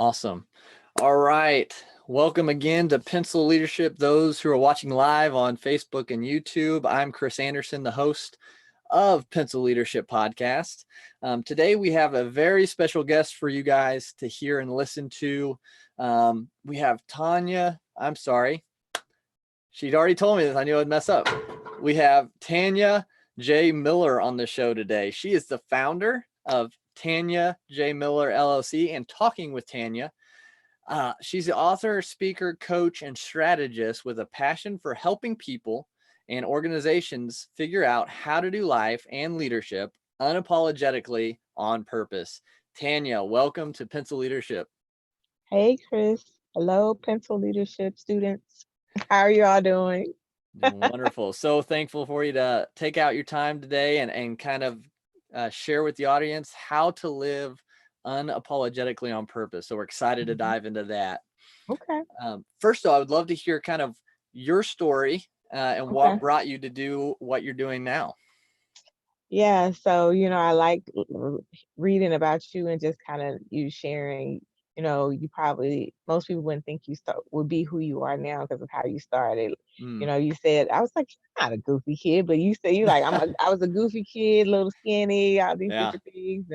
Awesome. All right. Welcome again to Pencil Leadership. Those who are watching live on Facebook and YouTube, I'm Chris Anderson, the host of Pencil Leadership Podcast. Today we have a very special guest for you guys to hear and listen to. We have Tanya. I'm sorry. She'd already told me this. I knew I'd mess up. We have Tanya J Miller on the show today. She is the founder of Tanya J Miller LLC and Talking with Tanya. She's the author, speaker, coach, and strategist with a passion for helping people and organizations figure out how to do life and leadership unapologetically on purpose. Tanya, welcome to Pencil Leadership. Hey, Chris. Hello, Pencil Leadership students. How are you all doing? Wonderful. So thankful for you to take out your time today and kind of share with the audience how to live unapologetically on purpose. So we're excited to dive into that. Okay. First of all, I would love to hear kind of your story and what Okay. brought you to do what you're doing now. Yeah. So, I like reading about you and just kind of you sharing. Most people wouldn't think would be who you are now because of how you started. Mm. You said, I was like, you're not a goofy kid, but you said, I was a goofy kid, little skinny, all these Yeah. different things.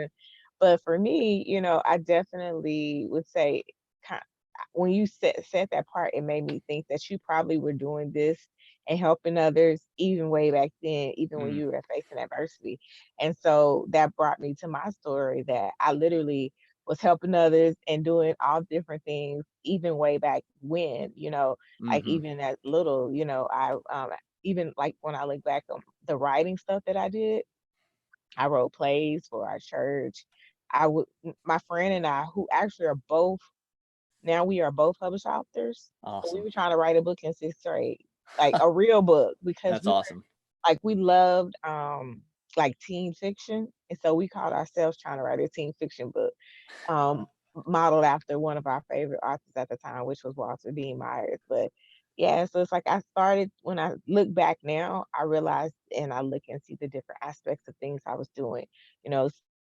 But for me, I definitely would say, when you said that part, it made me think that you probably were doing this and helping others even way back then, even when you were facing adversity. And so that brought me to my story that I literally was helping others and doing all different things, even way back when, like even as little, I even like when I look back on the writing stuff that I did, I wrote plays for our church. My friend and I, who actually are both now we are both published authors. But we Awesome. were trying to write a book in sixth grade, like a real book, because That's awesome. we loved like teen fiction. And so we called ourselves trying to write a teen fiction book, um, modeled after one of our favorite authors at the time, which was Walter Dean Myers. But yeah, so it's like I started when I look back now, I realized and I look and see the different aspects of things I was doing,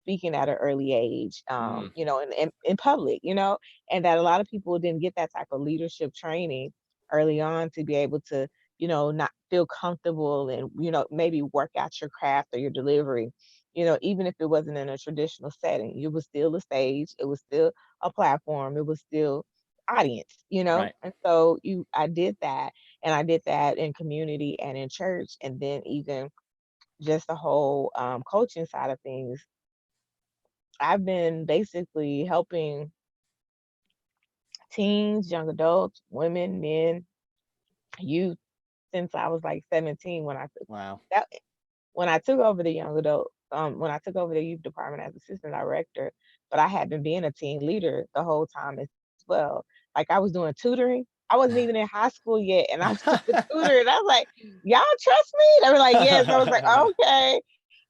speaking at an early age, in public, and that a lot of people didn't get that type of leadership training early on to be able to, not feel comfortable and, maybe work out your craft or your delivery, even if it wasn't in a traditional setting. It was still a stage, it was still a platform, it was still audience, Right. and so I did that, and I did that in community and in church, and then even just the whole coaching side of things. I've been basically helping teens, young adults, women, men, youth since I was like 17 Wow. that when I took over the young adult when I took over the youth department as assistant director, but I had been being a team leader the whole time as well. Like I was doing tutoring. I wasn't even in high school yet, and I was doing tutoring. I was like, "Y'all trust me?" They were like, "Yes." I was like, "Okay."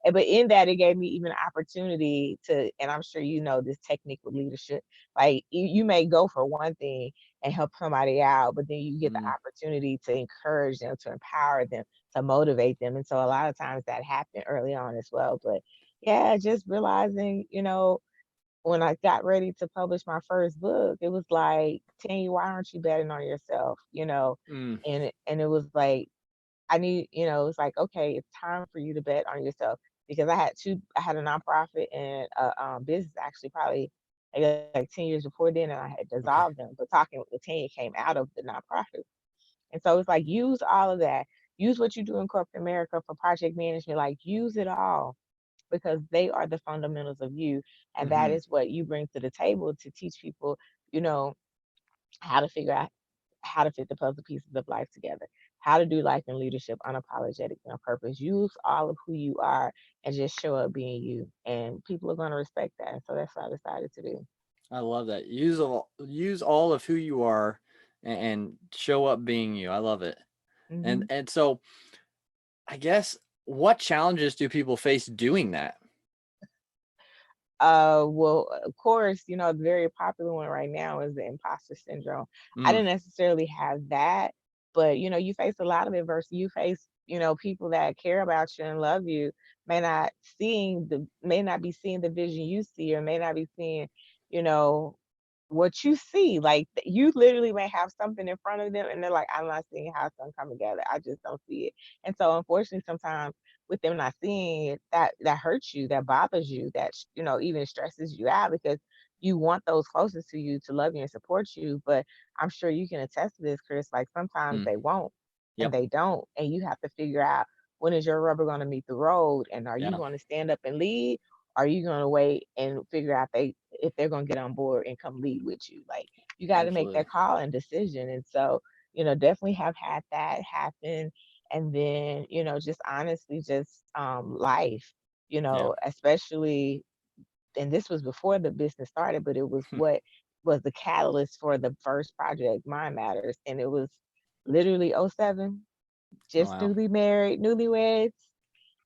But in that, it gave me even an opportunity to, and I'm sure you know this technique with leadership. Like you may go for one thing and help somebody out, but then you get the opportunity to encourage them, to empower them, to motivate them. And so a lot of times that happened early on as well. But yeah, just realizing, when I got ready to publish my first book, it was like, Tanya, why aren't you betting on yourself? And it was like I need, it's like, okay, it's time for you to bet on yourself, because I had a nonprofit and a business actually probably like 10 years before then, and I had dissolved Okay. them. But Talking with Tanya came out of the nonprofit. And so it's like, use all of that. Use what you do in corporate America for project management, like use it all, because they are the fundamentals of you. And that is what you bring to the table to teach people, you know, how to figure out how to fit the puzzle pieces of life together, how to do life and leadership unapologetic and on purpose. Use all of who you are and just show up being you. And people are going to respect that. And so that's what I decided to do. I love that. Use all of who you are and show up being you. I love it. And Hmm. and so I guess what challenges do people face doing that? Well, of course, the very popular one right now is the imposter syndrome. I Mm, didn't necessarily have that, but you face a lot of adversity. You face, people that care about you and love you may not be seeing the vision you see, or may not be seeing, you know, what you see. Like you literally may have something in front of them and they're like, I'm not seeing how it's gonna come together. I just don't see it. And so unfortunately sometimes with them not seeing it, that hurts you, that bothers you, that even stresses you out because you want those closest to you to love you and support you. But I'm sure you can attest to this, Chris. Like sometimes Mm. they won't and Yep. they don't. And you have to figure out when is your rubber gonna meet the road and are you Yeah. gonna stand up and lead? Are you gonna wait and figure out if they're gonna get on board and come lead with you? Like you got to make Absolutely. that call and decision. And so, definitely have had that happen. And then, just honestly, just life, Yeah. especially, and this was before the business started, but it was what was the catalyst for the first project, Mind Matters. And it was literally '07, Oh, just wow. newly married, newlyweds.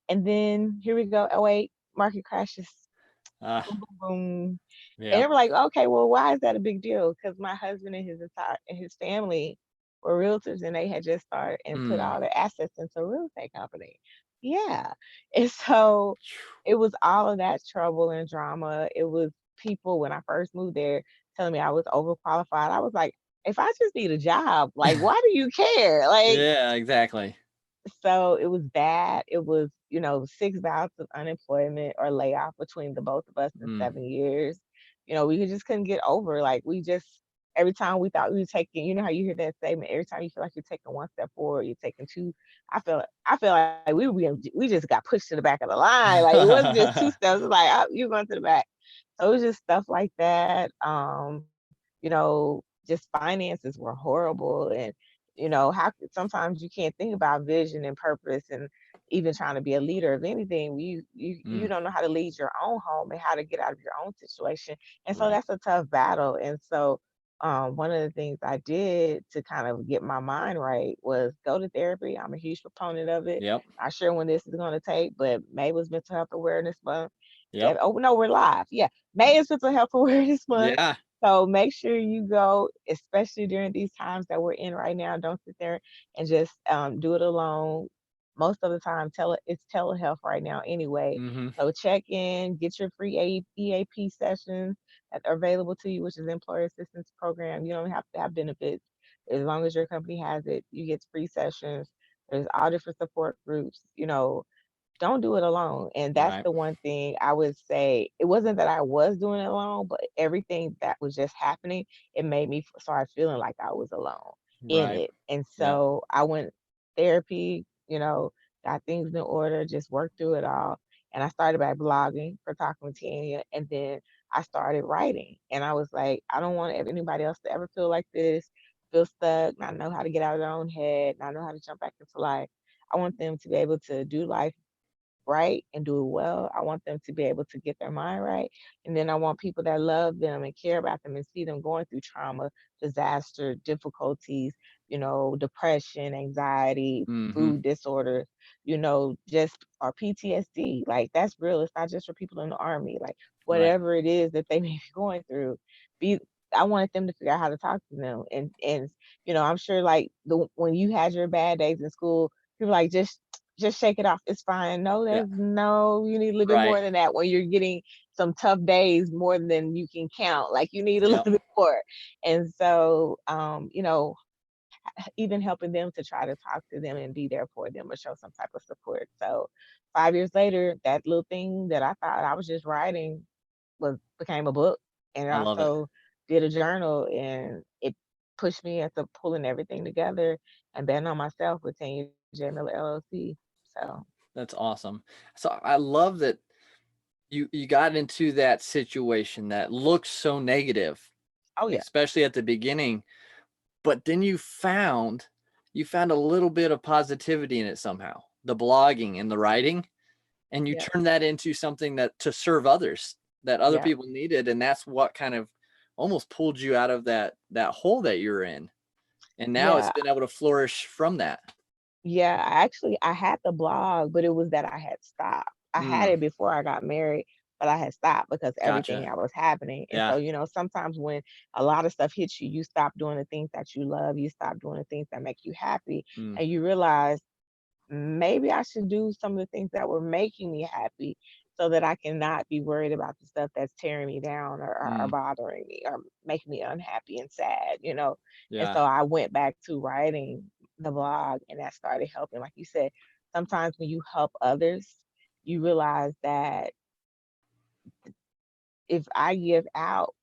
And then here we go. Oh, wait, market crashes. Ah, Boom, boom, boom. And they yep. were like, okay, well, why is that a big deal? Because my husband and his family were realtors and they had just started and put Mm. all their assets into a real estate company. Yeah. And so it was all of that trouble and drama. It was people when I first moved there telling me I was overqualified. I was like, if I just need a job, like, why do you care? Like, Yeah, exactly. so it was bad. It was, 6 bouts of unemployment or layoff between the both of us in Mm. 7 years. We just couldn't get over. Like we just every time we thought we were taking, how you hear that statement, every time you feel like you're taking one step forward, you're taking two. I feel like we just got pushed to the back of the line. Like it wasn't just two steps, it was like you're going to the back. So it was just stuff like that. Just finances were horrible and how sometimes you can't think about vision and purpose and even trying to be a leader of anything. You Mm. don't know how to lead your own home and how to get out of your own situation. And so Right. that's a tough battle. And so one of the things I did to kind of get my mind right was go to therapy. I'm a huge proponent of it. Yep. Not sure when this is going to take, but May was Mental Health Awareness Month. Yep. Oh no, we're live. Yeah, May is Mental Health Awareness Month. Yeah. So make sure you go, especially during these times that we're in right now. Don't sit there and just do it alone. Most of the time, it's telehealth right now anyway. Mm-hmm. So check in, get your free EAP sessions that are available to you, which is Employer Assistance Program. You don't have to have benefits. As long as your company has it, you get free sessions. There's all different support groups. Don't do it alone. And that's Right. the one thing I would say. It wasn't that I was doing it alone, but everything that was just happening, it made me start feeling like I was alone in Right. it. And Yep. so I went therapy, got things in order, just worked through it all. And I started by blogging for Talking with Tanya. And then I started writing. And I was like, I don't want anybody else to ever feel like this, feel stuck, not know how to get out of their own head, not know how to jump back into life. I want them to be able to do life right and do it well. I want them to be able to get their mind right. And then I want people that love them and care about them and see them going through trauma, disaster, difficulties, depression, anxiety, Mm-hmm. food disorders, just or PTSD. Like that's real. It's not just for people in the army. Like Right. whatever it is that they may be going through, be I wanted them to figure out how to talk to them. And I'm sure like when you had your bad days in school, people like just shake it off. It's fine. No, Yeah. you need a little bit Right. more than that when you're getting some tough days more than you can count. Like you need a Yep. little bit more. And so, even helping them to try to talk to them and be there for them or show some type of support. So 5 years later, that little thing that I thought I was just writing became a book. And I I love it. also did a journal and it pushed me into pulling everything together and betting on myself with Tanya J LLC. So That's awesome. So I love that you got into that situation that looks so negative, oh yeah. especially at the beginning, but then you found a little bit of positivity in it somehow. The blogging and the writing, and you Yep. turn that into something that to serve others that other Yep. people needed, and that's what kind of almost pulled you out of that hole that you're in. And now it's Yeah. been able to flourish from that. Yeah. I had the blog, but it was that I had stopped. I had Mm, it before I got married, but I had stopped because everything gotcha. that was happening. And so, Yeah. sometimes when a lot of stuff hits you, you stop doing the things that you love, you stop doing the things that make you happy, Mm, and you realize maybe I should do some of the things that were making me happy. so that I can not be worried about the stuff that's tearing me down or Mm, bothering me or making me unhappy and sad, you know. And yeah. so I went back to writing the blog, and that started helping. Like you said, sometimes when you help others, you realize that if I give out,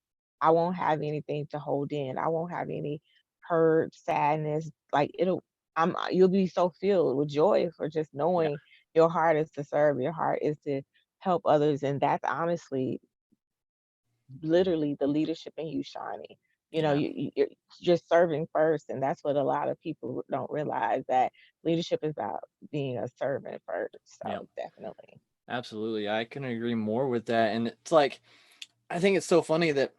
I won't have anything to hold in. I won't have any hurt, sadness. Like you'll be so filled with joy for just Yeah. knowing your heart is to serve, your heart is to help others. And that's honestly literally the leadership in you shining. You know, Yeah. you're serving first, and that's what a lot of people don't realize, that leadership is about being a servant first. Yeah. So definitely, Absolutely. I can agree more with that. And it's like, I think it's so funny that,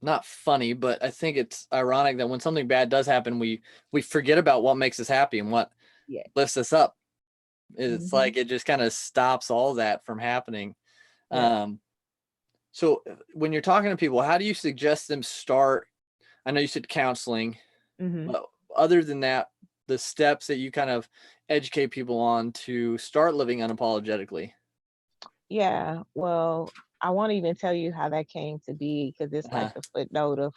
not funny, but I think it's ironic that when something bad does happen, we forget about what makes us happy and what yeah. lifts us up. It's Hmm. like it just kind of stops all that from happening. Yeah. Um, so when you're talking to people, how do you suggest them start? I know you said counseling, Hmm. but other than that, the steps that you kind of educate people on to start living unapologetically. Yeah, well, I won't even tell you how that came to be, because it's like Uh-huh. the footnote of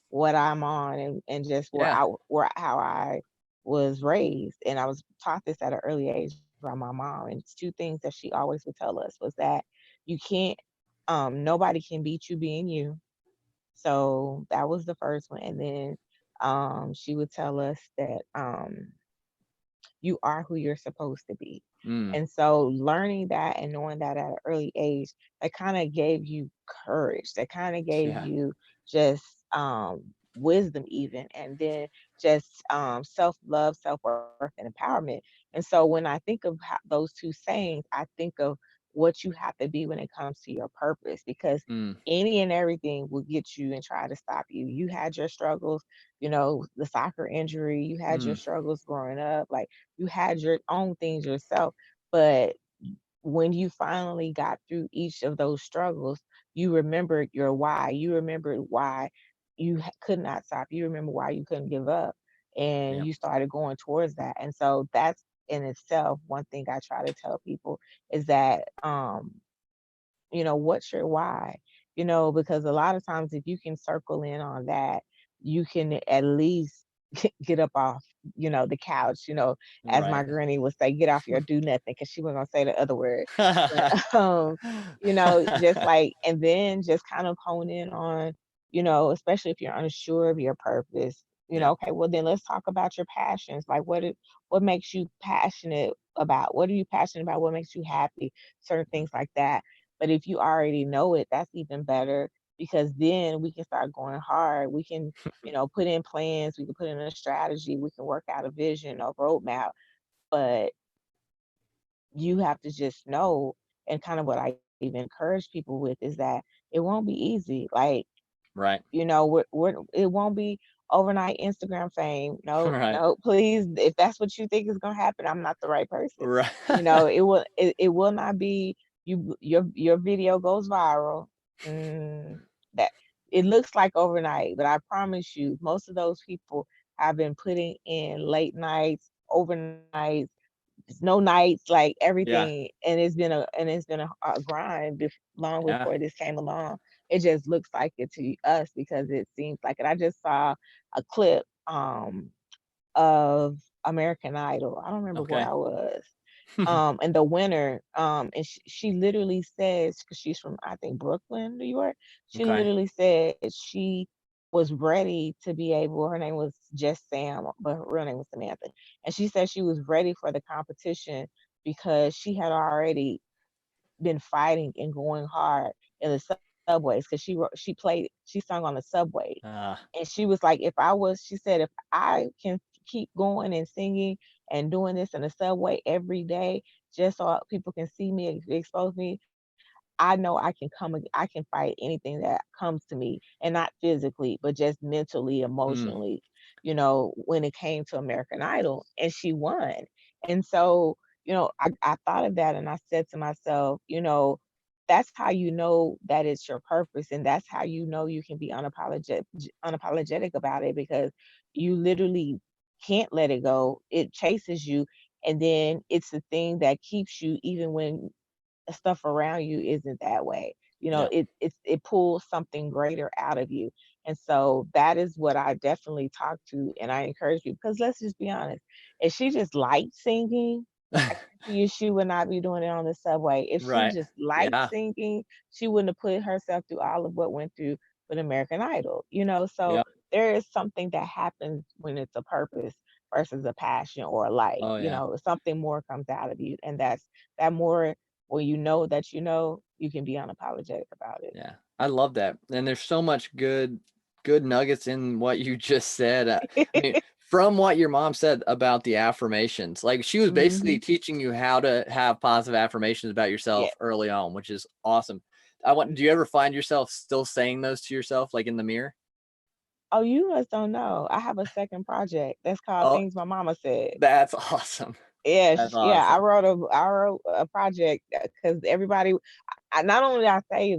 what I'm on, and just Yeah. where how I was raised. And I was taught this at an early age by my mom. And it's two things that she always would tell us was that you can't nobody can beat you being you. So that was the first one. And then she would tell us that you are who you're supposed to be. Mm, And so learning that and knowing that at an early age, that kind of gave you courage. That kind of gave yeah. you just wisdom even, and then just self-love, self-worth, and empowerment. And so when I think of those two sayings, I think of what you have to be when it comes to your purpose, because Mm, any and everything will get you and try to stop you. You had your struggles, you know, the soccer injury, you had your mm, struggles growing up, like you had your own things yourself. But when you finally got through each of those struggles, you remembered your why. You remembered why you could not stop. You remember why you couldn't give up. And yeah. you started going towards that. And so that's in itself one thing I try to tell people is that you know, what's your why? You know, because a lot of times if you can circle in on that, you can at least get up off, you know, the couch, you know, as my Right. granny would say, get off your do nothing, because she wasn't gonna say the other word. But you know, just like, and then just kind of hone in on, you know, especially if you're unsure of your purpose, you Yeah. know, okay, well then let's talk about your passions. Like what makes you passionate about? What are you passionate about? What makes you happy? Certain things like that. But if you already know it, that's even better, because then we can start going hard. We can, you know, put in plans, we can put in a strategy, we can work out a vision or roadmap. But you have to just know, and kind of what I even encourage people with is that it won't be easy. Like, Right. you know, it won't be overnight Instagram fame. No, Right. no, please. If that's what you think is gonna happen, I'm not the right person. Right. You know, it will not be your video goes viral. That it looks like overnight, but I promise you, most of those people have been putting in late nights, overnights, no nights, like Yeah. everything. And it's been a grind long Yeah. before this came along. It just looks like it to us because it seems like it. I just saw a clip of American Idol. I don't remember where Okay. I was. And the winner, and she literally says, because she's from, I think, Brooklyn, New York. She Okay. literally said she was ready to be able, her name was Just Sam, but her real name was Samantha. And she said she was ready for the competition because she had already been fighting and going hard in the subways, because she sung on the subway. Uh, And she was like, she said, if I can keep going and singing and doing this in the subway every day, just so people can see me and expose me, I know I can fight anything that comes to me, and not physically, but just mentally, mm, emotionally, you know, when it came to American Idol, and she won. And so, you know, I thought of that, and I said to myself, you know, that's how you know that it's your purpose, and that's how you know you can be unapologetic about it, because you literally can't let it go. It chases you, and then it's the thing that keeps you even when stuff around you isn't that way. Yeah. It pulls something greater out of you. And so that is what I definitely talk to, and I encourage you, because let's just be honest. If she just liked singing, I guarantee you she would not be doing it on the subway. If she Right. just liked Yeah. singing, she wouldn't have put herself through all of what went through with American Idol, you know? So Yeah. there is something that happens when it's a purpose versus a passion or a like, Oh yeah. something more comes out of you. And that's that more, when you know that you can be unapologetic about it. Yeah. I love that. And there's so much good nuggets in what you just said. I mean, from what your mom said about the affirmations, like she was basically Hmm. teaching you how to have positive affirmations about Yeah. yourself early on, which is awesome. Do you ever find yourself still saying those to yourself, like in the mirror? Oh, you must don't know. I have a second project that's called Oh, Things My Mama Said. that's awesome. Yeah, That's yeah. awesome. I wrote a project because everybody. Not only did I say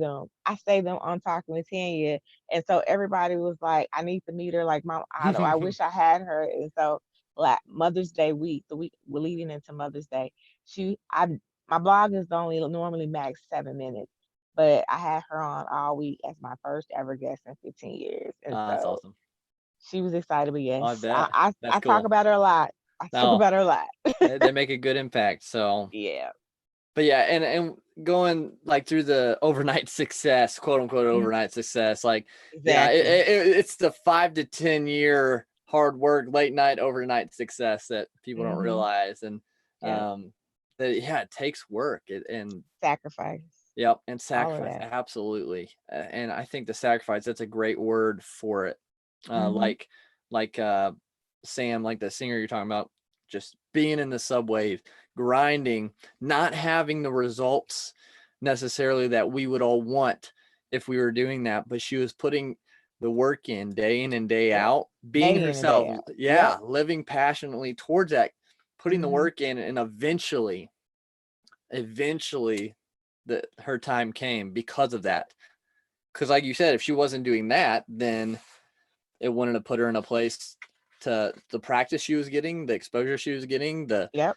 them on Talking with Tanya, and so everybody was like, "I need to meet her." Like, Mom, I wish I had her. And so, like Mother's Day week, the week we're leading into Mother's Day, my blog is only normally max 7 minutes, but I had her on all week as my first ever guest in 15 years, and That's so awesome. she was excited. But I yes, bet. I That's talk cool. about her a lot. I talk No, about her a lot. they make a good impact. So, Yeah. but yeah, and going like through the overnight success, quote unquote Mhm. overnight success, like yeah, Exactly. it's the 5 to 10 year hard work, late night, overnight success that people don't Hmm. realize, and Yeah. um, that yeah, it takes work and Sacrifice. yep, and All of sacrifice, that. absolutely, and I think the sacrifice that's a great word for it, Hmm. like Sam, like the singer you're talking about, just being in the subway, grinding, not having the results necessarily that we would all want if we were doing that, but she was putting the work in and day Yep. out, being Day in and day herself, out. Yep. yeah, living passionately towards that, putting the Hmm. work in, and eventually her time came because of Yep. that. Because like you said, if she wasn't doing that, then it wouldn't have put her in a place to the practice she was getting, the exposure she was getting, Yep.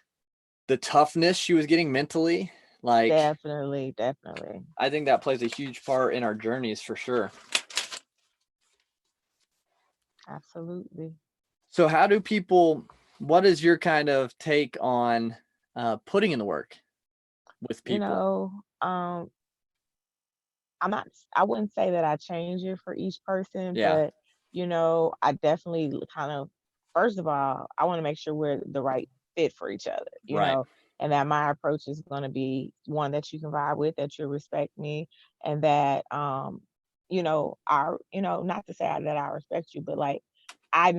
the toughness she was getting mentally. Like Definitely. Definitely. I think that plays a huge part in our journeys for sure. Absolutely. So how do people, what is your kind of take on putting in the work with You people? know, I'm not, I wouldn't say that I change it for each person, Yeah, but, I definitely kind of, first of all, I want to make sure we're the right fit for each other, right. and that my approach is going to be one that you can vibe with, that you respect me, and that, not to say that I respect you, but like, I'll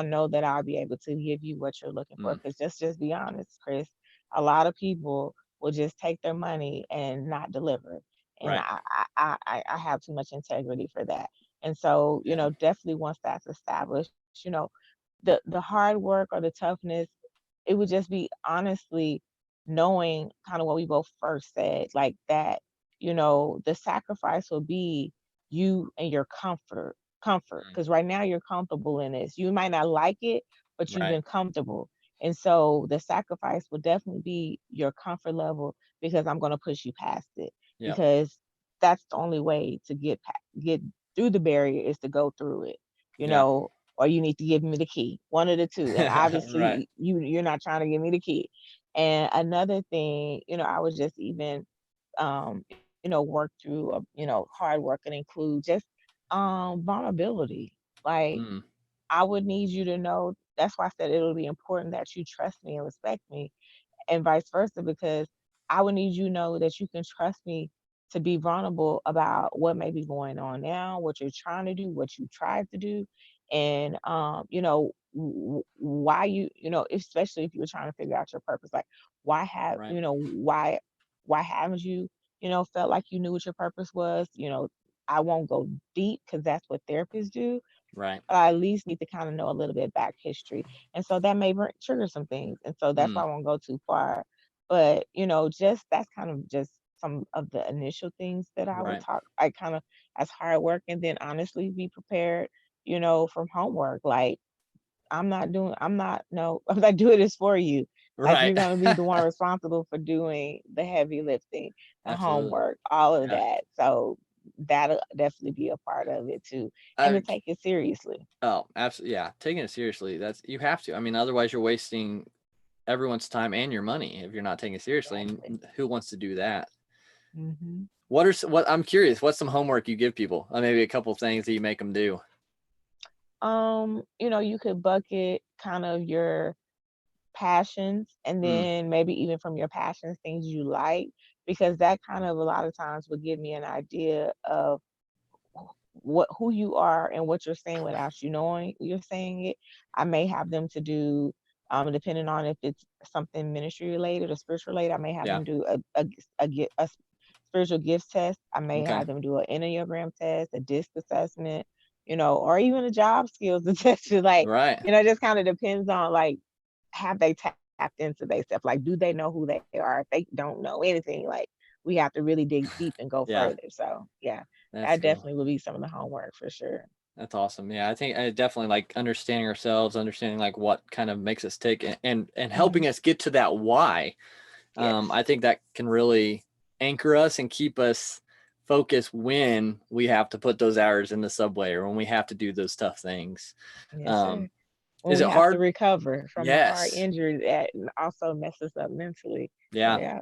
know that I'll be able to give you what you're looking for. Mm, Because just be honest, Chris, a lot of people will just take their money and not deliver, and right. I have too much integrity for that. And so, Yeah. definitely once that's established, the hard work or the toughness, it would just be honestly knowing kind of what we both first said, like that, the sacrifice will be you and your comfort. Mm, Because right now you're comfortable in this. You might not like it, but you've right. been comfortable. And so the sacrifice will definitely be your comfort level, because I'm going to push you past it, Yep. because that's the only way to get through the barrier, is to go through it, you Yeah. know, or you need to give me the key, one of the two. And Right. obviously you're not trying to give me the key. And another thing, I would just even work through hard work and include just vulnerability. Like, Mm, I would need you to know, that's why I said it'll be important that you trust me and respect me, and vice versa, because I would need you to know that you can trust me to be vulnerable about what may be going on now, what you're trying to do, what you tried to do, and why especially if you were trying to figure out your purpose, like right. why haven't you felt like you knew what your purpose was. I won't go deep because that's what therapists do, Right. but I at least need to kind of know a little bit back history. And so that may trigger some things. And so that's Mm, why I won't go too far. But, just that's kind of just some of the initial things that I would right. talk, I kind of, as hard work. And then honestly be prepared, from homework. Like, I'm not, no, I'm not doing this for you. Like Right. you're gonna be the one responsible for doing the heavy lifting, the Absolutely. homework, all of Yeah. that. So that'll definitely be a part of it too. And to I take it seriously. Oh, absolutely. Yeah. Taking it seriously. You have to. I mean, otherwise you're wasting everyone's time and your money if you're not taking it seriously. Exactly. And who wants to do that? Hmm. What I'm curious, what's some homework you give people? Maybe a couple things that you make them do. You could bucket kind of your passions and Mm, then maybe even from your passions things you like, because that kind of a lot of times would give me an idea of what who you are and what you're saying without you knowing you're saying it. I may have them to do, depending on if it's something ministry related or spiritual related, I may have yeah. them do a spiritual gifts test. I may Okay. have them do an Enneagram test, a DISC assessment, or even a job skills assessment. Like, Right. it just kind of depends on, like, have they tapped into they stuff? Like, do they know who they are? If they don't know anything, like, we have to really dig deep and go Yeah. further. So yeah, That's that cool. definitely will be some of the homework for sure. That's awesome. Yeah, I think I definitely like understanding ourselves, understanding like what kind of makes us tick, and Hmm. helping us get to that why. Yes. I think that can really anchor us and keep us focused when we have to put those hours in the subway or when we have to do those tough things. Yes, sir. Um, When is we it have to hard? recover from a hard Yes. injury that also messes up mentally. So Yeah. yeah,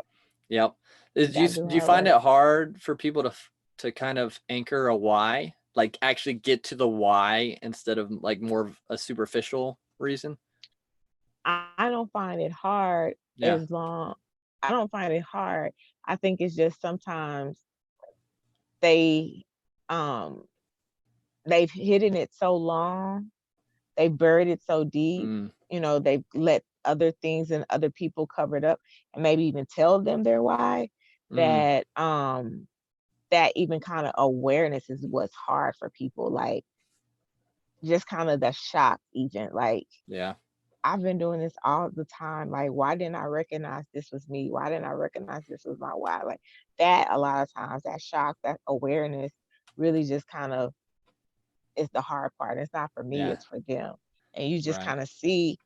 Yep. you gotta do Do you hard find work. it hard for people to kind of anchor a why, like actually get to the why instead of like more of a superficial reason? I don't find it hard Yeah. as long I don't find it hard. I think it's just sometimes they um they've hidden it so long, they buried it so deep, Mm, they've let other things and other people cover it up and maybe even tell them their why, mm, that even kind of awareness is what's hard for people. Like, just kind of the shock even, like, yeah. I've been doing this all the time. Like, why didn't I recognize this was me? Why didn't I recognize this was my why? Like, that a lot of times, that shock, that awareness really just kind of is the hard part. It's not for me, Yeah. it's for them. And you just Right. kind of see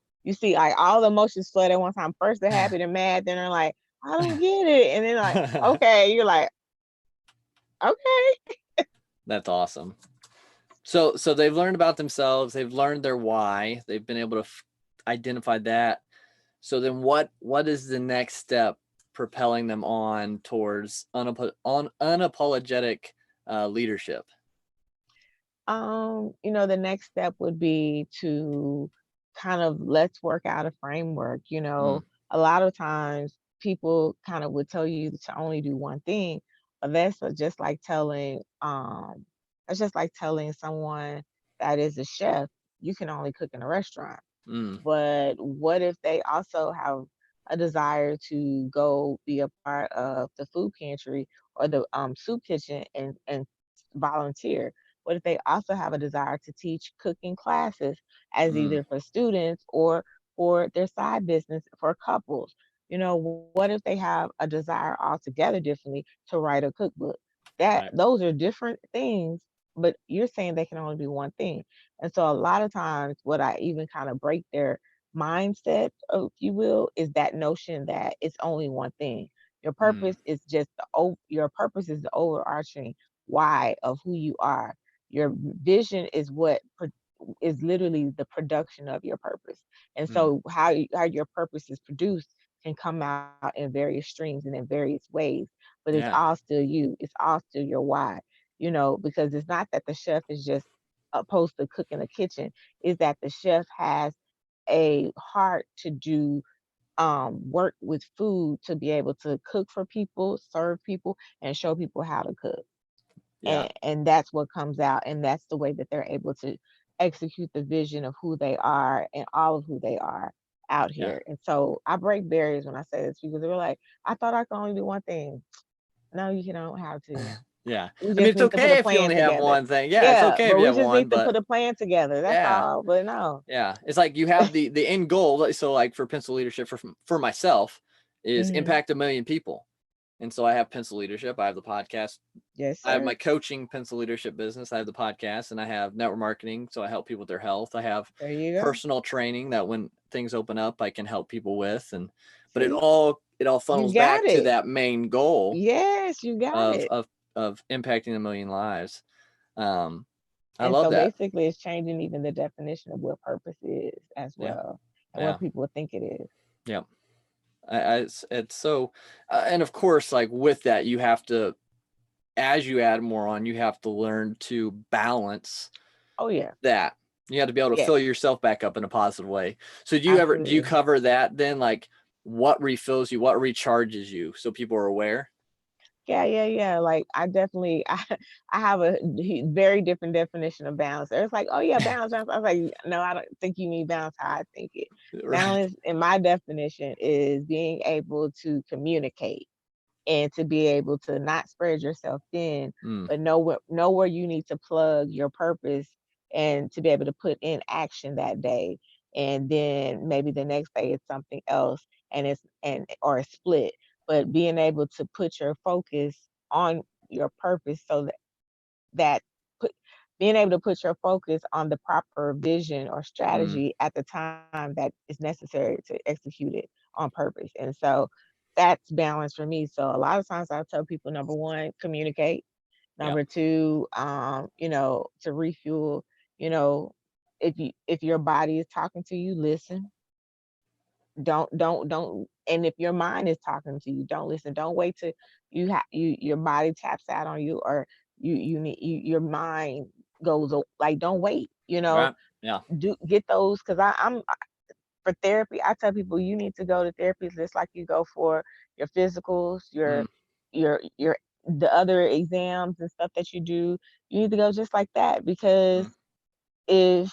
like all the emotions flood at one time. First they're happy, they're mad, then they're like, I don't get it. And then like, okay, you're like, okay. That's awesome. So they've learned about themselves, they've learned their why, they've been able to identify that. So then what is the next step propelling them on towards unapologetic leadership? The next step would be to kind of let's work out a framework. Mm, A lot of times people kind of would tell you to only do one thing, but that's just like telling someone that is a chef, you can only cook in a restaurant. mm, But what if they also have a desire to go be a part of the food pantry or the soup kitchen and volunteer? What if they also have a desire to teach cooking classes as mm, either for students or for their side business for couples? What if they have a desire altogether differently to write a cookbook? That right. those are different things, but you're saying they can only do one thing. And so a lot of times what I even kind of break their mindset, if you will, is that notion that it's only one thing. Mm, Your purpose is the overarching why of who you are. Your vision is what is literally the production of your purpose. And mm, so how your purpose is produced can come out in various streams and in various ways, but it's yeah. all still you. It's all still your why. Because it's not that the chef is just opposed to cook in the kitchen, is that the chef has a heart to do work with food, to be able to cook for people, serve people, and show people how to cook. Yeah. And that's what comes out, and that's the way that they're able to execute the vision of who they are and all of who they are out Yeah. here. And so I break barriers when I say this, because they're like, I thought I could only do one thing. No, you don't have to. Yeah. We I mean, just it's need to put a okay if you plan only have together. one thing. Yeah, it's Yeah, okay if but you we have just one, need to but put a plan together. That's yeah. all. But no. Yeah, it's like you have the end goal. So like for Pencil Leadership for myself is Hmm. impact 1 million people. And so I have Pencil Leadership, I have the podcast, Yes, I have my sir. coaching Pencil Leadership business, I have the podcast, and I have network marketing, so I help people with their health. I have There you go. personal training that when things open up, I can help people with. But it See, all you funnels got back to it. that main goal Yes, you got of it. impacting a million lives. I And love so that. basically, it's changing even the definition of what purpose is as Yeah. well, and Yeah. what people think it is. Yeah. It's so, and of course, like with that, you have to, as you add more on, you have to learn to balance Oh yeah, that. You have to be able to yes, fill yourself back up in a positive way. So do you absolutely. cover that then? Like what refills you, what recharges you, so people are aware? Yeah, yeah, yeah. Like I definitely, I have a very different definition of balance. It's like, oh yeah, balance, balance. I was like, no, I don't think you mean balance how I think it. Right. Balance, in my definition, is being able to communicate and to be able to not spread yourself thin, Mm, but know where you need to plug your purpose and to be able to put in action that day. And then maybe the next day it's something else and it's and or a split. But being able to put your focus on your purpose so that put being able to put your focus on the proper vision or mm, strategy at the time that is necessary to execute it on purpose. And so that's balance for me. So a lot of times I tell people, number one, communicate. yeah. Number two, to refuel, you know, if your body is talking to you, listen. Don't, and if your mind is talking to you, don't listen. Don't wait till your body taps out on you, or your mind goes like, don't wait, Right. Yeah. do get those. Because I'm for therapy, I tell people you need to go to therapy just like you go for your physicals, Mm, your the other exams and stuff that you do. You need to go just like that, mm, because if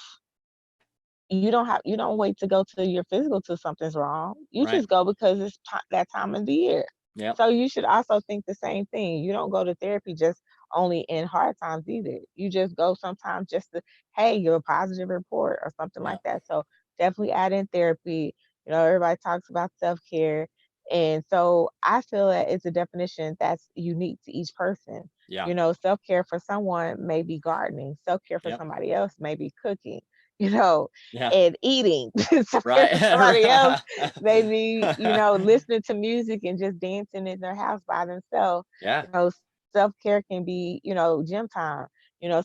you don't wait to go to your physical till something's wrong. You right. just go because it's that time of the year. Yep. So you should also think the same thing. You don't go to therapy just only in hard times either. You just go sometimes just to, hey, give a positive report or something like Yep. that. So definitely add in therapy. Everybody talks about self-care. And so I feel that it's a definition that's unique to each person. Yeah. Self-care for someone may be gardening, self-care for Yep. somebody else may be cooking, you know, Yeah. and eating. Self-care Right. for somebody else, Right. maybe, listening to music and just dancing in their house by themselves. Yeah. You know, self-care can be, gym time.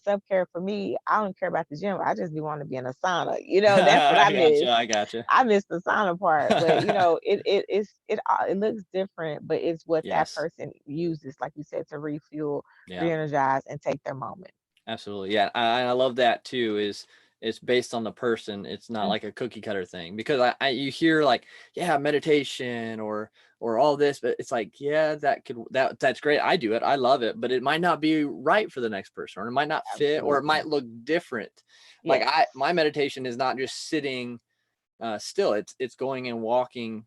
Self-care for me, I don't care about the gym. I just be wanting to be in a sauna. That's what I I miss. gotcha. I gotcha. I miss the sauna part, but it looks different, but it's what that Yes. person uses, like you said, to refuel, Yeah. re-energize, and take their moment. Absolutely. Yeah. I love that too, is it's based on the person. It's not Mm, like a cookie cutter thing, because you hear like, yeah, meditation or all this, but it's like, yeah, that's great. I do it. I love it, but it might not be right for the next person, or it might not fit, or it absolutely. might look different. Like Yes. my meditation is not just sitting still. It's going and walking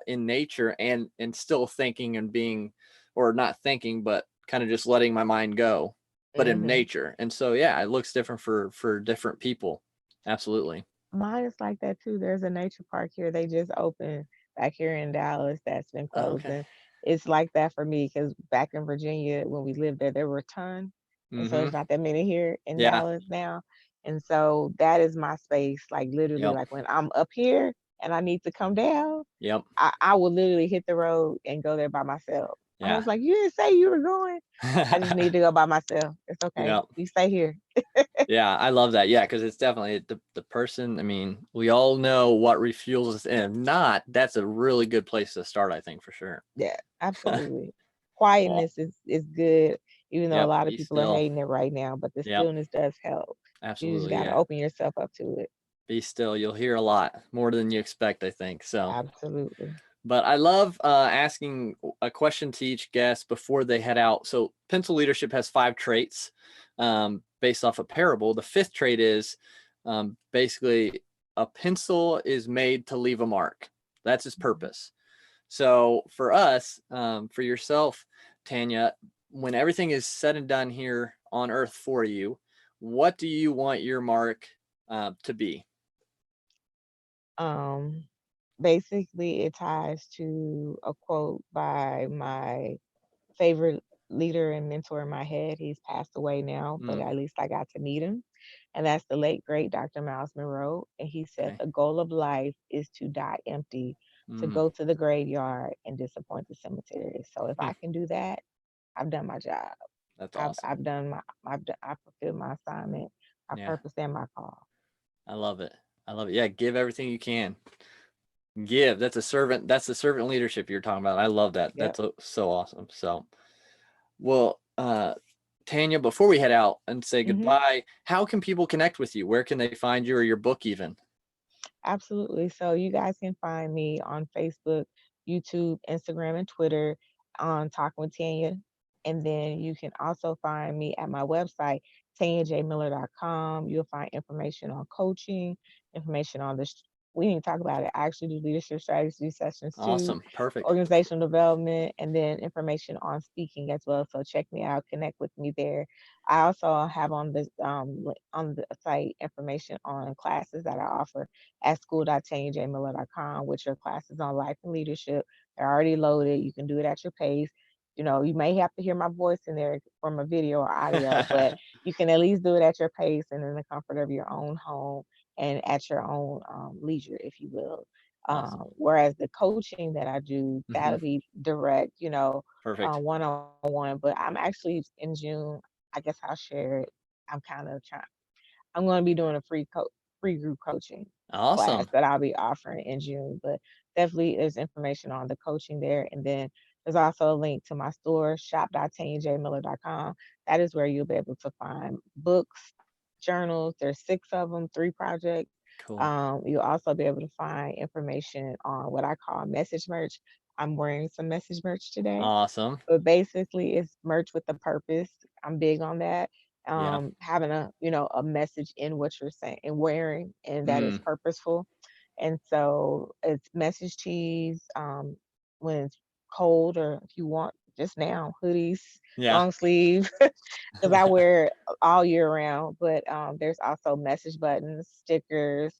in nature, and still thinking and being, or not thinking, but kind of just letting my mind go, but in Hmm. nature. And so yeah, it looks different for different people. Absolutely. Mine is like that too. There's a nature park here. They just opened back here in Dallas that's been closed. Okay. And it's like that for me because back in Virginia, when we lived there, there were a ton. And so Mm-hmm. there's not that many here in Yeah. Dallas now. And so that is my space. Like literally, Yep. like when I'm up here and I need to come down, Yep. I will literally hit the road and go there by myself. I Yeah. was like, you didn't say you were going. I just need to go by myself. It's okay. Yep. You stay here. Yeah, I love that. Yeah, because it's definitely the person. I mean, we all know what refuels us, and if not, that's a really good place to start, I think, for sure. Yeah, absolutely. Well, Quietness is good, even though a yep. lot of Be people are still. hating it right now, but the Yep. stillness does help. You just Absolutely. got to Yeah. open yourself up to it. Be still. You'll hear a lot more than you expect, I think. So, Absolutely. but I love asking a question to each guest before they head out. So, pencil leadership has 5 traits based off a parable. The fifth trait is basically a pencil is made to leave a mark. That's its Mhm. purpose. So, for us, for yourself, Tanya, when everything is said and done here on earth for you, what do you want your mark to be? Um, Basically, it ties to a quote by my favorite. leader and mentor in my head. He's passed away now, but Mm, at least I got to meet him. And that's the late great Dr. Miles Monroe. And he said okay. the goal of life is to die empty, to Mm, go to the graveyard and disappoint the cemetery. So if hmm, I can do that, I've done my job. that's I've awesome. I've done my I've fulfilled my assignment, my Yeah, purpose, and my call. I love it. I love it. Yeah, give everything you can. Give. That's a servant. That's the servant leadership you're talking about. I love that. Yep. That's so awesome. So, well, Tanya, before we head out and say hmm goodbye, how can people connect with you? Where can they find you or your book even? Absolutely. So you guys can find me on Facebook, YouTube, Instagram, and Twitter on Talking with Tanya. And then you can also find me at my website, tanyajmiller.com. You'll find information on coaching, information on this. We need to talk about it. I actually do leadership strategy sessions too, Awesome. Perfect. organizational development, and then information on speaking as well. So check me out, connect with me there. I also have on on the site information on classes that I offer at school.tanyajmiller.com, with your classes on life and leadership. They're already loaded. You can do it at your pace. You know, you may have to hear my voice in there from a video or audio, but you can at least do it at your pace and in the comfort of your own home and at your own leisure, if you will. Awesome. Whereas the coaching that I do, Hmm. that'll be direct, Perfect. one on one. But I'm actually in June. I guess I'll share it. I'm kind of trying. I'm going to be doing a free group coaching class Awesome. that I'll be offering in June. But definitely there's information on the coaching there. And then there's also a link to my store, shop.tanyajmiller.com. That is where you'll be able to find books, journals. There's 6 of them, 3 projects. Cool. You'll also be able to find information on what I call message merch. I'm wearing some message merch today, Awesome. but basically it's merch with a purpose. I'm big on that. Yeah. Having a message in what you're saying and wearing, and that is Mm, purposeful. And so it's message tees, when it's cold, or if you want just now, hoodies, yeah. long sleeve, because I wear it all year round. But there's also message buttons, stickers,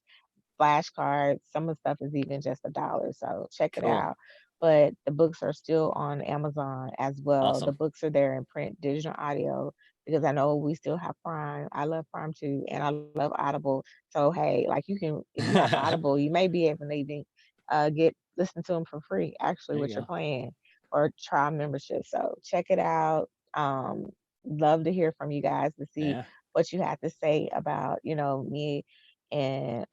flashcards. Some of the stuff is even just $1, so check it Cool. out. But the books are still on Amazon as well. The Awesome. books are there in print, digital, audio, because I know we still have Prime. I love Prime too, and I love Audible. So hey, like you can, if you have there Audible, you may be able to even get listen to them for free, actually, you with your go. plan or try membership. So check it out. Love to hear from you guys to see Yeah. what you have to say about me and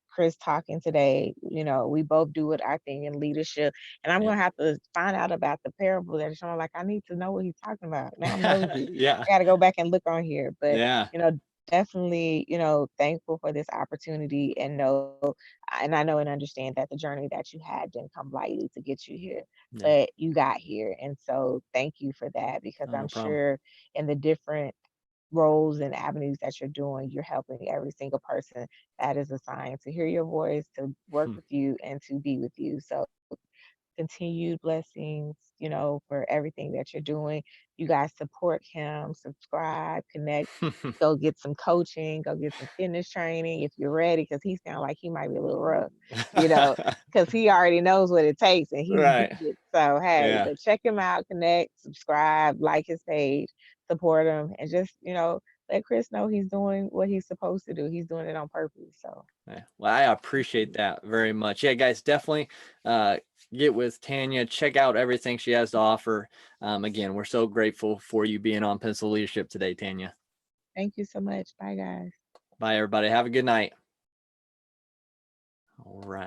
Chris talking today. We both do it, I think, in leadership. And I'm Yeah. gonna have to find out about the parable that showing. Like, I need to know what he's talking about. Now I'm nosy. yeah. I gotta go back and look on here. But Yeah. you know, definitely, thankful for this opportunity, and I know and understand that the journey that you had didn't come lightly to get you here, Yeah. but you got here. And so thank you for that, because Oh, no I'm problem. sure in the different roles and avenues that you're doing, you're helping every single person that is assigned to hear your voice, to work Hmm. with you, and to be with you. So continued blessings, for everything that you're doing. You guys support him, subscribe, connect, go get some coaching, go get some fitness training if you're ready, because he sounds like he might be a little rough, you know, because he already knows what it takes and he's did right. it. So hey, Yeah. but check him out, connect, subscribe, like his page, support him, and just, let Chris know he's doing what he's supposed to do. He's doing it on purpose. So Yeah. Well, I appreciate that very much. Yeah, guys, definitely uh, get with Tanya. Check out everything she has to offer. Again, we're so grateful for you being on Pencil Leadership today, Tanya. thank you so much. Bye, guys. Bye, everybody. Have a good night. All right.